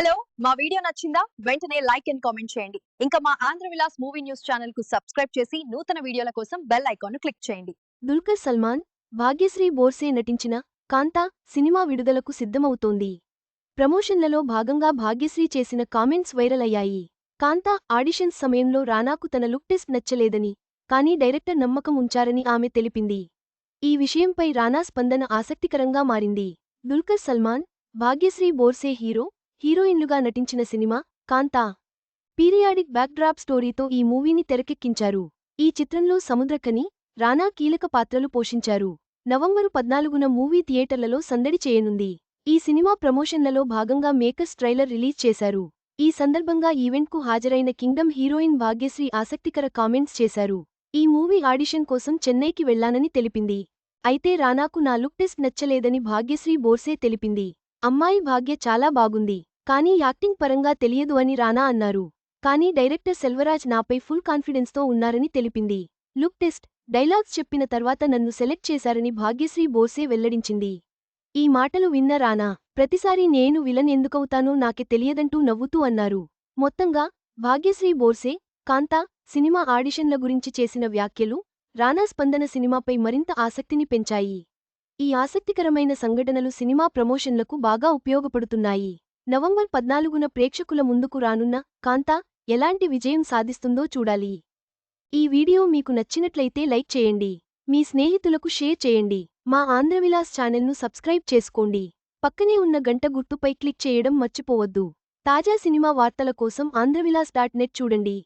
Hello! మా video నచ్చిందా? వెంటనే లైక్ అండ్ కామెంట్ చేయండి. ఇంకా మా ఆంధ్ర విలాస్ మూవీ న్యూస్ ఛానెల్‌కు సబ్స్క్రైబ్ చేసి నూతన వీడియోల కోసం బెల్ ఐకాన్‌ను క్లిక్ చేయండి. దుల్కర్ సల్మాన్, భాగ్యశ్రీ బోర్సే నటించిన 'కాంతా' సినిమా విడుదలకు సిద్ధమవుతోంది. ప్రమోషన్లలో భాగంగా భాగ్యశ్రీ చేసిన కామెంట్స్ వైరల్ అయ్యాయి. 'కాంతా' ఆడిషన్స్ సమయంలో రానాకు తన లుక్ టెస్ట్ నచ్చలేదని, కానీ డైరెక్టర్ నమ్మకం ఉంచారని ఆమె తెలిపింది. ఈ విషయంపై రానా స్పందన ఆసక్తికరంగా మారింది. దుల్కర్ సల్మాన్, భాగ్యశ్రీ బోర్సే హీరోయిన్లుగా నటించిన సినిమా 'కాంతా'. పీరియాడిక్ బ్యాక్డ్రాప్ స్టోరీతో ఈ మూవీని తెరకెక్కించారు. ఈ చిత్రంలో సముద్రఖని, రానా కీలక పాత్రలు పోషించారు. నవంబరు 14న మూవీ థియేటర్లలో సందడి చేయనుంది. ఈ సినిమా ప్రమోషన్లలో భాగంగా మేకర్స్ ట్రైలర్ రిలీజ్ చేశారు. ఈ సందర్భంగా ఈవెంట్కు హాజరైన కింగ్డమ్ హీరోయిన్ భాగ్యశ్రీ ఆసక్తికర కామెంట్స్ చేశారు. ఈ మూవీ ఆడిషన్ కోసం చెన్నైకి వెళ్లానని తెలిపింది. అయితే రానాకు నా లుక్ టెస్ట్ నచ్చలేదని భాగ్యశ్రీ బోర్సే తెలిపింది. అమ్మాయి భాగ్య చాలా బాగుంది, కానీ యాక్టింగ్ పరంగా తెలియదు అని రానా అన్నారు. కానీ డైరెక్టర్ సెల్వరాజ్ నాపై ఫుల్ కాన్ఫిడెన్స్తో ఉన్నారని తెలిపింది. లుక్ టెస్ట్, డైలాగ్స్ చెప్పిన తర్వాత నన్ను సెలెక్ట్ చేశారని భాగ్యశ్రీ బోర్సే వెల్లడించింది. ఈ మాటలు విన్న రానా, ప్రతిసారీ నేను విలన్ ఎందుకవుతానో నాకే తెలియదంటూ నవ్వుతూ అన్నారు. మొత్తంగా భాగ్యశ్రీ బోర్సే 'కాంతా' సినిమా ఆడిషన్ల గురించి చేసిన వ్యాఖ్యలు రానా స్పందన సినిమాపై మరింత ఆసక్తిని పెంచాయి. ఈ ఆసక్తికరమైన సంఘటనలు సినిమా ప్రమోషన్లకు బాగా ఉపయోగపడుతున్నాయి. నవంబర్ 14న ప్రేక్షకుల ముందుకు రానున్న 'కాంతా' ఎలాంటి విజయం సాధిస్తుందో చూడాలి. ఈ వీడియో మీకు నచ్చినట్లయితే లైక్ చేయండి. మీ స్నేహితులకు షేర్ చేయండి. మా ఆంధ్రవిలాస్ ఛానల్ను సబ్స్క్రైబ్ చేసుకోండి. పక్కనే ఉన్న గంట గుర్తుపై క్లిక్ చేయడం మర్చిపోవద్దు. తాజా సినిమా వార్తల కోసం ఆంధ్రవిలాస్.net చూడండి.